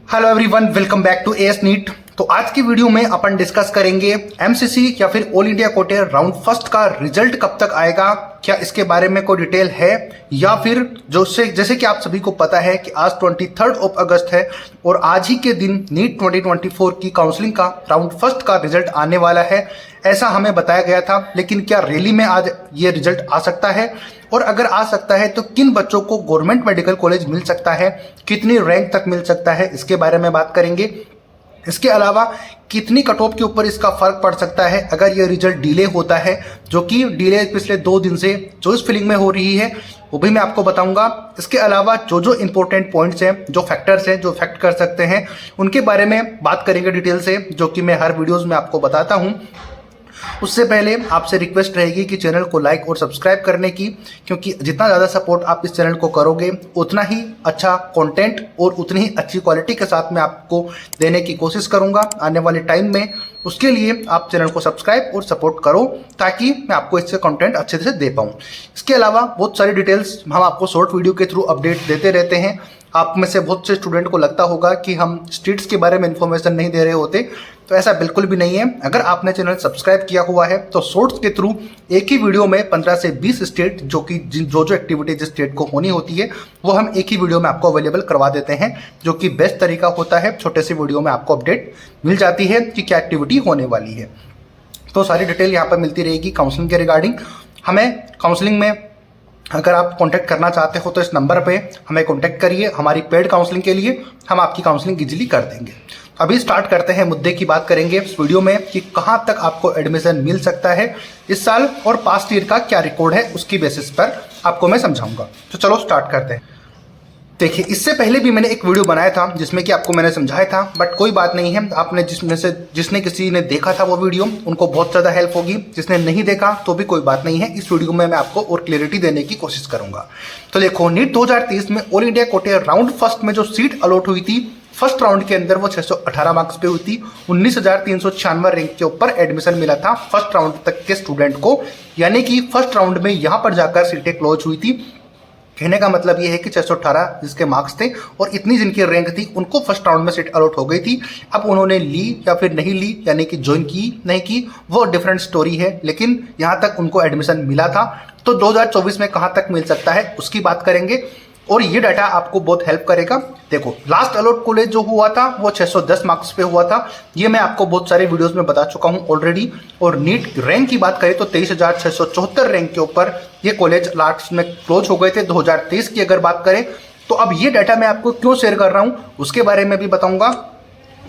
Hello everyone, welcome back to AS NEET. तो आज की वीडियो में अपन डिस्कस करेंगे एमसीसी या फिर ऑल इंडिया कोटे राउंड फर्स्ट का रिजल्ट कब तक आएगा, क्या इसके बारे में कोई डिटेल है, या फिर जैसे कि आप सभी को पता है कि आज 23 अगस्त है और आज ही के दिन नीट 2024 की काउंसलिंग का राउंड फर्स्ट का रिजल्ट आने वाला है, ऐसा हमें बताया गया था। लेकिन क्या रैली में आज ये रिजल्ट आ सकता है, और अगर आ सकता है तो किन बच्चों को गवर्नमेंट मेडिकल कॉलेज मिल सकता है, कितनी रैंक तक मिल सकता है, इसके बारे में बात करेंगे। इसके अलावा कितनी कट ऑफ के ऊपर इसका फर्क पड़ सकता है अगर ये रिजल्ट डिले होता है, जो कि डिले पिछले 2 दिन से चॉइस फिलिंग में हो रही है, वो भी मैं आपको बताऊंगा। इसके अलावा जो इंपॉर्टेंट पॉइंट्स हैं, जो फैक्टर्स हैं जो इफेक्ट कर सकते हैं, उनके बारे में बात करेंगे डिटेल से, जो कि मैं हर वीडियोज़ में आपको बताता हूँ। उससे पहले आपसे रिक्वेस्ट रहेगी कि चैनल को लाइक और सब्सक्राइब करने की, क्योंकि जितना ज़्यादा सपोर्ट आप इस चैनल को करोगे उतना ही अच्छा कंटेंट और उतनी ही अच्छी क्वालिटी के साथ मैं आपको देने की कोशिश करूंगा आने वाले टाइम में। उसके लिए आप चैनल को सब्सक्राइब और सपोर्ट करो ताकि मैं आपको इससे कंटेंट अच्छे से दे पाऊँ। इसके अलावा बहुत सारी डिटेल्स हम आपको शॉर्ट वीडियो के थ्रू अपडेट देते रहते हैं। आप में से बहुत से स्टूडेंट को लगता होगा कि हम स्टेट्स के बारे में इंफॉर्मेशन नहीं दे रहे होते, तो ऐसा बिल्कुल भी नहीं है। अगर आपने चैनल सब्सक्राइब किया हुआ है तो शॉर्ट्स के थ्रू एक ही वीडियो में 15 से 20 स्टेट जो एक्टिविटी जिस स्टेट को होनी होती है वो हम एक ही वीडियो में आपको अवेलेबल करवा देते हैं, जो कि बेस्ट तरीका होता है। छोटे से वीडियो में आपको अपडेट मिल जाती है कि क्या एक्टिविटी होने वाली है। तो सारी डिटेल यहाँ पर मिलती रहेगी काउंसलिंग के रिगार्डिंग। हमें काउंसलिंग में अगर आप कांटेक्ट करना चाहते हो तो इस नंबर पे हमें कांटेक्ट करिए हमारी पेड काउंसलिंग के लिए, हम आपकी काउंसलिंग इजीली कर देंगे। अभी स्टार्ट करते हैं, मुद्दे की बात करेंगे इस वीडियो में कि कहां तक आपको एडमिशन मिल सकता है इस साल और पास्ट ईयर का क्या रिकॉर्ड है, उसकी बेसिस पर आपको मैं समझाऊंगा। तो चलो स्टार्ट करते हैं। देखिए, इससे पहले भी मैंने एक वीडियो बनाया था जिसमें कि आपको मैंने समझाया था, बट कोई बात नहीं है। आपने जिसने किसी ने देखा था वो वीडियो, उनको बहुत ज़्यादा हेल्प होगी। जिसने नहीं देखा तो भी कोई बात नहीं है, इस वीडियो में मैं आपको और क्लियरिटी देने की कोशिश करूंगा। तो देखो, नीट 2023 में ऑल इंडिया कोटे राउंड फर्स्ट में जो सीट अलॉट हुई थी फर्स्ट राउंड के अंदर, वो 618 मार्क्स पे हुई थी। 19,396 रैंक के ऊपर एडमिशन मिला था फर्स्ट राउंड तक के स्टूडेंट को, यानी कि फर्स्ट राउंड में यहाँ पर जाकर सीटें क्लोज हुई थी। कहने का मतलब ये है कि 618 जिसके मार्क्स थे और इतनी जिनकी रैंक थी उनको फर्स्ट राउंड में सीट अलॉट हो गई थी। अब उन्होंने ली या फिर नहीं ली, यानी कि ज्वाइन की नहीं की, वो डिफरेंट स्टोरी है, लेकिन यहाँ तक उनको एडमिशन मिला था। तो 2024 में कहाँ तक मिल सकता है उसकी बात करेंगे और ये डाटा आपको बहुत हेल्प करेगा। देखो, लास्ट अलॉट कॉलेज जो हुआ था वो 610 मार्क्स पे हुआ था, ये मैं आपको बहुत सारे वीडियोस में बता चुका हूँ ऑलरेडी। और नीट रैंक की बात करें तो 23,674 रैंक के ऊपर ये कॉलेज लास्ट में क्लोज हो गए थे। 2023 की अगर बात करें तो अब ये डाटा मैं आपको क्यों शेयर कर रहा हूँ उसके बारे में भी बताऊंगा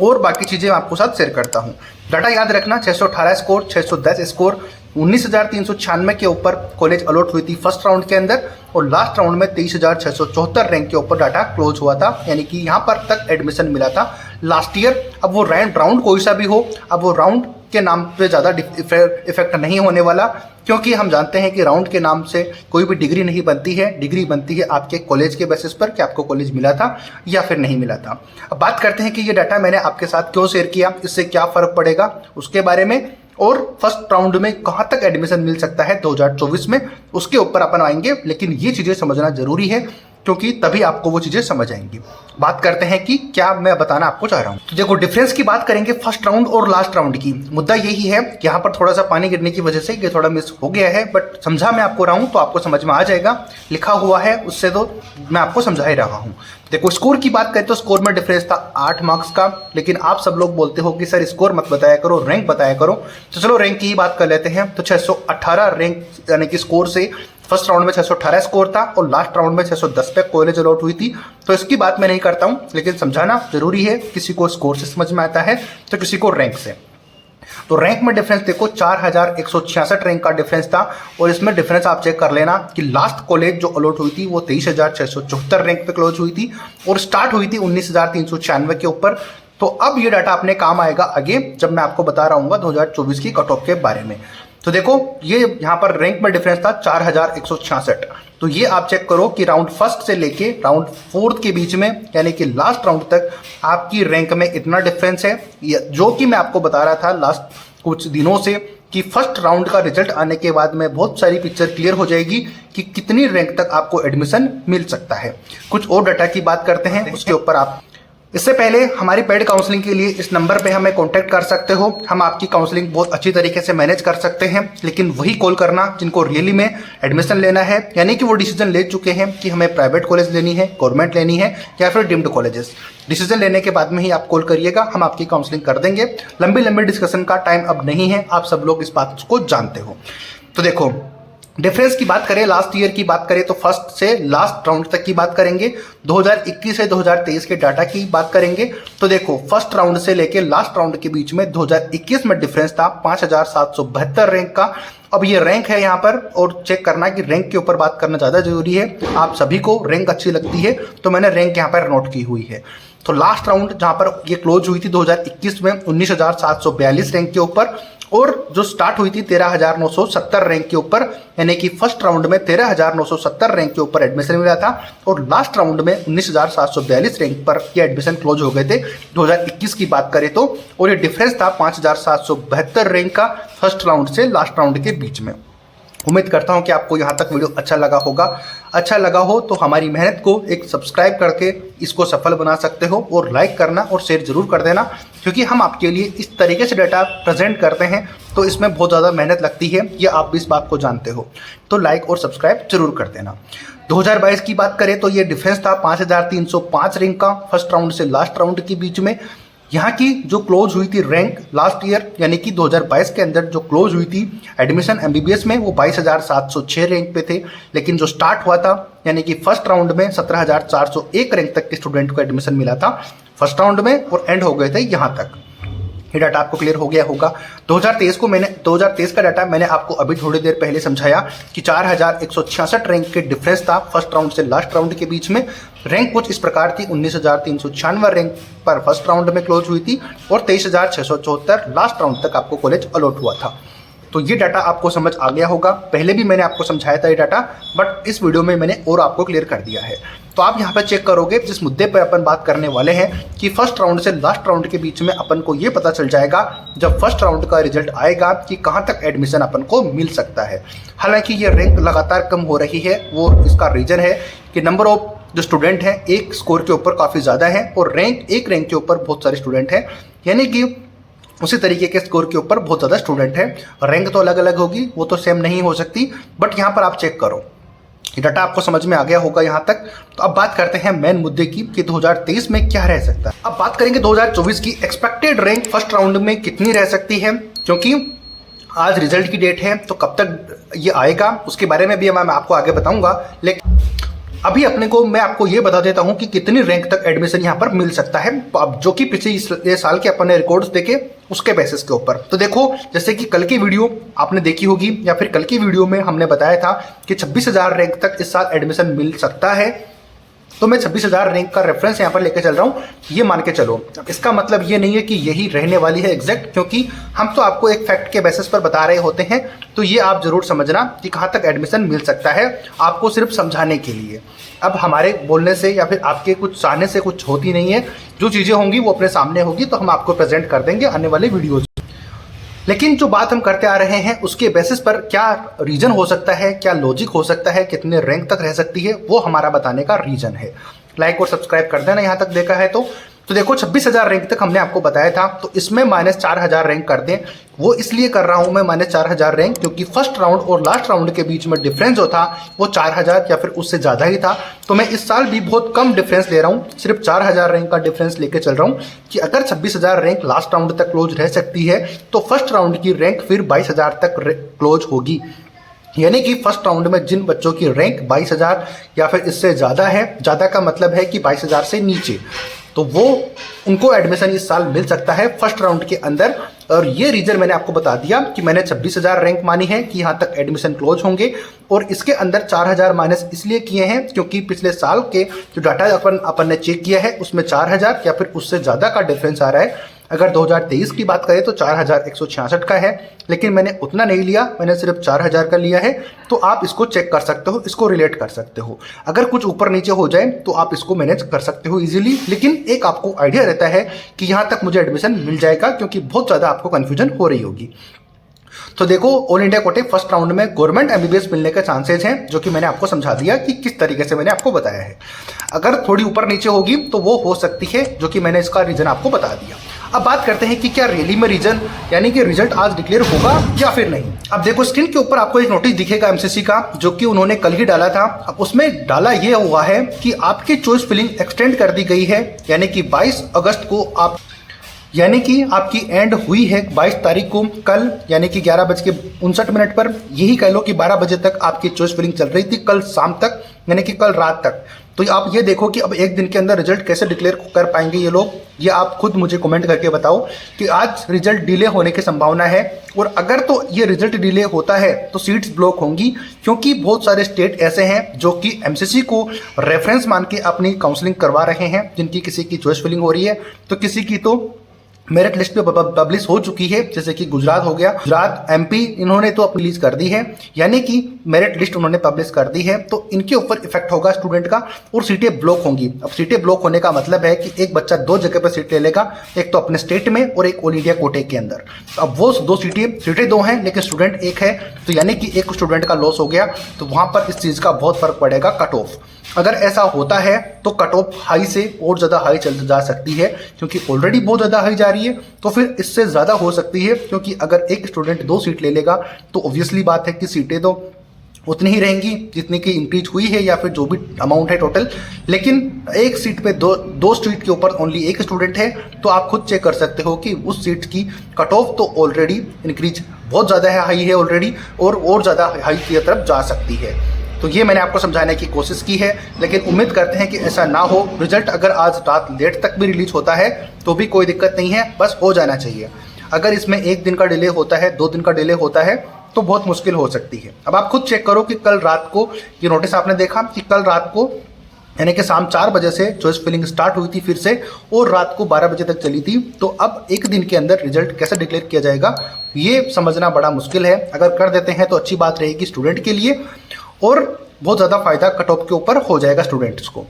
और बाकी चीज़ें मैं आपको साथ शेयर करता हूँ। डाटा याद रखना, 618 स्कोर, 610 स्कोर, 19,396 के ऊपर कॉलेज अलॉट हुई थी फर्स्ट राउंड के अंदर और लास्ट राउंड में 23,674 रैंक के ऊपर डाटा क्लोज हुआ था, यानी कि यहाँ पर तक एडमिशन मिला था लास्ट ईयर। अब वो राउंड कोई सा भी हो, अब वो राउंड के नाम पे ज़्यादा इफेक्ट नहीं होने वाला, क्योंकि हम जानते हैं कि राउंड के नाम से कोई भी डिग्री नहीं बनती है। डिग्री बनती है आपके कॉलेज के बेसिस पर कि आपको कॉलेज मिला था या फिर नहीं मिला था। अब बात करते हैं कि ये डाटा मैंने आपके साथ क्यों शेयर किया, इससे क्या फ़र्क पड़ेगा उसके बारे में, और फर्स्ट राउंड में कहां तक एडमिशन मिल सकता है 2024 में, उसके ऊपर अपन आएंगे। लेकिन ये चीज़ें समझना जरूरी है क्योंकि तभी आपको वो चीज़ें समझ आएंगी। बात करते हैं कि क्या मैं बताना आपको चाह रहा हूँ। तो देखो, डिफरेंस की बात करेंगे फर्स्ट राउंड और लास्ट राउंड की। मुद्दा यही है कि यहाँ पर थोड़ा सा पानी गिरने की वजह से ये थोड़ा मिस हो गया है, बट समझा मैं आपको रहा हूँ तो आपको समझ में आ जाएगा। लिखा हुआ है उससे तो मैं आपको समझा ही रहा हूँ। देखो, स्कोर की बात करें तो स्कोर में डिफरेंस था 8 मार्क्स का, लेकिन आप सब लोग बोलते हो कि सर स्कोर मत बताया करो, रैंक बताया करो। तो चलो रैंक की ही बात कर लेते हैं। तो 618 रैंक यानी कि स्कोर से फर्स्ट राउंड में 618 स्कोर था और लास्ट राउंड में 610 पे कॉलेज अलॉट हुई थी। तो इसकी बात मैं नहीं करता हूँ, लेकिन समझाना जरूरी है। किसी को स्कोर से समझ में आता है तो किसी को रैंक से। तो रैंक में डिफरेंस देखो, 4,166 रैंक का डिफरेंस था और इसमें डिफरेंस आप चेक कर लेना कि लास्ट कॉलेज जो अलॉट हुई थी वो 23,674 रैंक पे क्लोज हुई थी और स्टार्ट हुई थी 19,396 के ऊपर। तो अब ये डाटा अपने काम आएगा आगे जब मैं आपको बता रहा हूँ 2024 की कट ऑफ के बारे में। तो देखो, ये यहाँ पर रैंक में डिफरेंस था 4,166। तो ये आप चेक करो कि राउंड फर्स्ट से लेके राउंड फोर्थ के बीच में, यानी कि लास्ट राउंड तक आपकी रैंक में इतना डिफरेंस है, जो कि मैं आपको बता रहा था लास्ट कुछ दिनों से कि फर्स्ट राउंड का रिजल्ट आने के बाद में बहुत सारी पिक्चर क्लियर हो जाएगी कि कितनी रैंक तक आपको एडमिशन मिल सकता है। कुछ और डाटा की बात करते हैं, उसके ऊपर आप इससे पहले हमारी पेड काउंसलिंग के लिए इस नंबर पे हमें कांटेक्ट कर सकते हो। हम आपकी काउंसलिंग बहुत अच्छी तरीके से मैनेज कर सकते हैं, लेकिन वही कॉल करना जिनको रियली में एडमिशन लेना है, यानी कि वो डिसीजन ले चुके हैं कि हमें प्राइवेट कॉलेज लेनी है, गवर्नमेंट लेनी है या फिर डीम्ड कॉलेजेस। डिसीजन लेने के बाद में ही आप कॉल करिएगा, हम आपकी काउंसलिंग कर देंगे। लंबी लंबी डिस्कशन का टाइम अब नहीं है, आप सब लोग इस बात को जानते हो। तो देखो, डिफरेंस की बात करें, लास्ट ईयर की बात करें तो फर्स्ट से लास्ट राउंड तक की बात करेंगे, 2021 से 2023 के डाटा की बात करेंगे। तो देखो, फर्स्ट राउंड से लेके लास्ट राउंड के बीच में 2021 में डिफरेंस था 5772 रैंक का। अब ये रैंक है यहाँ पर, और चेक करना कि रैंक के ऊपर बात करना ज़्यादा जरूरी है। आप सभी को रैंक अच्छी लगती है तो मैंने रैंक यहाँ पर नोट की हुई है। तो लास्ट राउंड जहाँ पर ये क्लोज हुई थी 2021 में 19,742 रैंक के ऊपर, और जो स्टार्ट हुई थी 13,970 रैंक के ऊपर, यानी कि फर्स्ट राउंड में 13,970 रैंक के ऊपर एडमिशन मिला था, और लास्ट राउंड में 19,742 रैंक पर ये एडमिशन क्लोज हो गए थे 2021 की बात करें तो। और ये डिफरेंस था 5,772 रैंक का फर्स्ट राउंड से लास्ट राउंड के बीच में। उम्मीद करता हूं कि आपको यहाँ तक वीडियो अच्छा लगा होगा। अच्छा लगा हो तो हमारी मेहनत को एक सब्सक्राइब करके इसको सफल बना सकते हो, और लाइक करना और शेयर जरूर कर देना, क्योंकि हम आपके लिए इस तरीके से डाटा प्रेजेंट करते हैं तो इसमें बहुत ज़्यादा मेहनत लगती है, ये आप भी इस बात को जानते हो। तो लाइक और सब्सक्राइब जरूर कर देना। 2022 की बात करें तो ये डिफरेंस था 5,305 रैंक का फर्स्ट राउंड से लास्ट राउंड के बीच में। यहाँ की जो क्लोज हुई थी रैंक लास्ट ईयर यानी कि 2022 के अंदर जो क्लोज हुई थी एडमिशन एमबीबीएस में, वो 22,706 रैंक पे थे। लेकिन जो स्टार्ट हुआ था यानी कि फर्स्ट राउंड में 17,401 रैंक तक के स्टूडेंट को एडमिशन मिला था फर्स्ट राउंड में, और एंड हो गए थे यहाँ तक। ये डाटा आपको क्लियर हो गया होगा। 2023 का डाटा मैंने आपको अभी थोड़ी देर पहले समझाया कि 4,166 रैंक के डिफरेंस था फर्स्ट राउंड से लास्ट राउंड के बीच में। रैंक कुछ इस प्रकार थी, 19,396 रैंक पर फर्स्ट राउंड में क्लोज हुई थी, और 23,674 लास्ट राउंड तक आपको कॉलेज अलॉट हुआ था। तो ये डाटा आपको समझ आ गया होगा। पहले भी मैंने आपको समझाया था ये डाटा, बट इस वीडियो में मैंने और आपको क्लियर कर दिया है। तो आप यहाँ पर चेक करोगे, जिस मुद्दे पर अपन बात करने वाले हैं कि फर्स्ट राउंड से लास्ट राउंड के बीच में अपन को ये पता चल जाएगा जब फर्स्ट राउंड का रिजल्ट आएगा कि कहाँ तक एडमिशन अपन को मिल सकता है। हालांकि ये रैंक लगातार कम हो रही है, वो इसका रीजन है कि नंबर ऑफ जो स्टूडेंट हैं एक स्कोर के ऊपर काफ़ी ज़्यादा है, और एक रैंक के ऊपर बहुत सारे स्टूडेंट हैं, यानी कि उसी तरीके के स्कोर के ऊपर बहुत ज़्यादा स्टूडेंट है। रैंक तो अलग अलग होगी, वो तो सेम नहीं हो सकती, बट यहाँ पर आप चेक करो, ये डाटा आपको समझ में आ गया होगा यहाँ तक। तो अब बात करते हैं मेन मुद्दे की कि 2023 में क्या रह सकता है। अब बात करेंगे 2024 की एक्सपेक्टेड रैंक फर्स्ट राउंड में कितनी रह सकती है, क्योंकि आज रिजल्ट की डेट है, तो कब तक ये आएगा उसके बारे में भी मैं आपको आगे बताऊंगा। लेकिन अभी अपने को मैं आपको ये बता देता हूं कि कितनी रैंक तक एडमिशन यहां पर मिल सकता है, अब जो कि पिछले साल के अपने रिकॉर्ड्स देखे उसके बेसिस के ऊपर। तो देखो, जैसे कि कल की वीडियो आपने देखी होगी, या फिर कल की वीडियो में हमने बताया था कि 26,000 रैंक तक इस साल एडमिशन मिल सकता है। तो मैं 26,000 रैंक का रेफरेंस यहाँ पर लेकर चल रहा हूँ, ये मान के चलो। इसका मतलब ये नहीं है कि यही रहने वाली है एग्जैक्ट, क्योंकि हम तो आपको एक फैक्ट के बेसिस पर बता रहे होते हैं। तो ये आप जरूर समझना कि कहाँ तक एडमिशन मिल सकता है, आपको सिर्फ समझाने के लिए। अब हमारे बोलने से या फिर आपके कुछ चाहने से कुछ होती नहीं है, जो चीज़ें होंगी वो अपने सामने होगी, तो हम आपको प्रेजेंट कर देंगे आने वाले वीडियोज। लेकिन जो बात हम करते आ रहे हैं उसके बेसिस पर क्या रीजन हो सकता है, क्या लॉजिक हो सकता है, कितने रैंक तक रह सकती है, वो हमारा बताने का रीजन है। लाइक और सब्सक्राइब कर देना यहाँ तक देखा है तो देखो 26,000 रैंक तक हमने आपको बताया था, तो इसमें -4,000 रैंक कर दें। वो इसलिए कर रहा हूं मैं -4,000 रैंक, क्योंकि फर्स्ट राउंड और लास्ट राउंड के बीच में डिफरेंस जो था वो 4,000 या फिर उससे ज़्यादा ही था। तो मैं इस साल भी बहुत कम डिफरेंस ले रहा हूं, सिर्फ 4,000 रैंक का डिफरेंस लेके चल रहा हूं कि अगर 26,000 रैंक लास्ट राउंड तक क्लोज रह सकती है तो फर्स्ट राउंड की रैंक फिर 22,000 तक क्लोज होगी। यानी कि फर्स्ट राउंड में जिन बच्चों की रैंक 22,000 या फिर इससे ज़्यादा है, ज़्यादा का मतलब है कि 22,000 से नीचे, तो वो उनको एडमिशन इस साल मिल सकता है फर्स्ट राउंड के अंदर। और ये रीजन मैंने आपको बता दिया कि मैंने 26,000 रैंक मानी है कि यहाँ तक एडमिशन क्लोज होंगे, और इसके अंदर 4,000 माइनस इसलिए किए हैं क्योंकि पिछले साल के जो डाटा अपन ने चेक किया है उसमें 4,000 या फिर उससे ज़्यादा का डिफरेंस आ रहा है। अगर 2023 की बात करें तो 4,166 का है, लेकिन मैंने उतना नहीं लिया, मैंने सिर्फ 4,000 का लिया है। तो आप इसको चेक कर सकते हो, इसको रिलेट कर सकते हो। अगर कुछ ऊपर नीचे हो जाए तो आप इसको मैनेज कर सकते हो इजीली, लेकिन एक आपको आइडिया रहता है कि यहाँ तक मुझे एडमिशन मिल जाएगा, क्योंकि बहुत ज़्यादा आपको कन्फ्यूजन हो रही होगी। तो देखो, ऑल इंडिया कोटे फर्स्ट राउंड में गवर्नमेंट एमबीबीएस मिलने के चांसेस हैं, जो कि मैंने आपको समझा दिया कि किस तरीके से मैंने आपको बताया है। अगर थोड़ी ऊपर नीचे होगी तो वो हो सकती है, जो कि मैंने इसका रीजन आपको बता दिया। अब बात करते हैं कि क्या रैली में रीजन यानी कि रिजल्ट आज डिक्लेयर होगा या फिर नहीं। अब देखो, स्क्रीन के ऊपर आपको एक नोटिस दिखेगा एमसीसी का, जो कि उन्होंने कल ही डाला था। अब उसमें डाला यह हुआ है कि आपकी चॉइस फिलिंग एक्सटेंड कर दी गई है, यानी कि 22 अगस्त को आपकी एंड हुई है 22 तारीख को, कल यानी कि 11:59 पर। यही कह लो कि 12 बजे तक आपकी चॉइस फिलिंग चल रही थी, कल शाम तक यानी कि कल रात तक। तो आप ये देखो कि अब एक दिन के अंदर रिजल्ट कैसे डिक्लेयर कर पाएंगे ये लोग, ये आप खुद मुझे कमेंट करके बताओ कि आज रिजल्ट डिले होने की संभावना है। और अगर तो ये रिजल्ट डिले होता है तो सीट्स ब्लॉक होंगी, क्योंकि बहुत सारे स्टेट ऐसे हैं जो कि एमसीसी को रेफरेंस मान के अपनी काउंसलिंग करवा रहे हैं, जिनकी किसी की चॉइस फिलिंग हो रही है तो किसी की तो मेरिट लिस्ट पे पब्लिश हो चुकी है। जैसे कि गुजरात हो गया, गुजरात, एमपी, इन्होंने तो अपनी रिलीज कर दी है, यानी कि मेरिट लिस्ट उन्होंने पब्लिश कर दी है। तो इनके ऊपर इफेक्ट होगा स्टूडेंट का और सीटें ब्लॉक होंगी। अब सीटें ब्लॉक होने का मतलब है कि एक बच्चा दो जगह पर सीट ले लेगा, एक तो अपने स्टेट में और एक ऑल इंडिया कोटे के अंदर। अब वो दो सीटें दो हैं लेकिन स्टूडेंट एक है, तो यानी कि एक स्टूडेंट का लॉस हो गया। तो वहां पर इस चीज का बहुत फर्क पड़ेगा कट ऑफ। अगर ऐसा होता है तो कट ऑफ हाई से और ज़्यादा हाई चल जा सकती है, क्योंकि ऑलरेडी बहुत ज़्यादा हाई जा रही है, तो फिर इससे ज़्यादा हो सकती है। क्योंकि अगर एक स्टूडेंट 2 सीट ले लेगा तो ऑब्वियसली बात है कि सीटें तो उतनी ही रहेंगी जितनी की इंक्रीज हुई है, या फिर जो भी अमाउंट है टोटल। लेकिन एक सीट पे दो सीट के ऊपर ओनली एक स्टूडेंट है, तो आप खुद चेक कर सकते हो कि उस सीट की कट ऑफ तो ऑलरेडी इंक्रीज बहुत ज़्यादा है, हाई है ऑलरेडी, और ज़्यादा हाई की तरफ जा सकती है। तो ये मैंने आपको समझाने की कोशिश की है, लेकिन उम्मीद करते हैं कि ऐसा ना हो। रिजल्ट अगर आज रात लेट तक भी रिलीज होता है तो भी कोई दिक्कत नहीं है, बस हो जाना चाहिए। अगर इसमें 1 दिन का डिले होता है, 2 दिन का डिले होता है तो बहुत मुश्किल हो सकती है। अब आप खुद चेक करो कि कल रात को ये नोटिस आपने देखा कि कल रात को यानी कि शाम 4 बजे से चॉइस फिलिंग स्टार्ट हुई थी फिर से, और रात को 12 बजे तक चली थी। तो अब एक दिन के अंदर रिजल्ट कैसे डिक्लेयर किया जाएगा ये समझना बड़ा मुश्किल है। अगर कर देते हैं तो अच्छी बात रहेगी स्टूडेंट के लिए, और बहुत ज़्यादा फायदा कट ऑफ के ऊपर हो जाएगा स्टूडेंट्स को।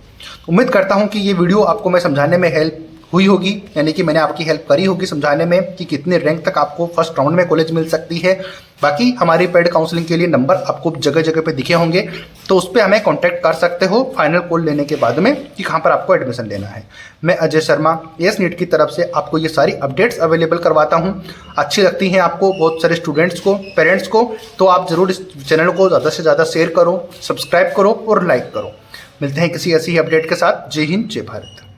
उम्मीद करता हूं कि ये वीडियो आपको मैं समझाने में हेल्प हुई होगी, यानी कि मैंने आपकी हेल्प करी होगी समझाने में कि कितने रैंक तक आपको फर्स्ट राउंड में कॉलेज मिल सकती है। बाकी हमारी पेड काउंसलिंग के लिए नंबर आपको जगह जगह पे दिखे होंगे, तो उस पर हमें कांटेक्ट कर सकते हो फाइनल कॉल लेने के बाद में कि कहाँ पर आपको एडमिशन लेना है। मैं अजय शर्मा एस नीट की तरफ से आपको ये सारी अपडेट्स अवेलेबल करवाता हूँ। अच्छी लगती हैं आपको बहुत सारे स्टूडेंट्स को, पेरेंट्स को, तो आप ज़रूर इस चैनल को ज़्यादा से ज़्यादा शेयर करो, सब्सक्राइब करो और लाइक करो। मिलते हैं किसी ऐसी ही अपडेट के साथ। जय हिंद, जय भारत।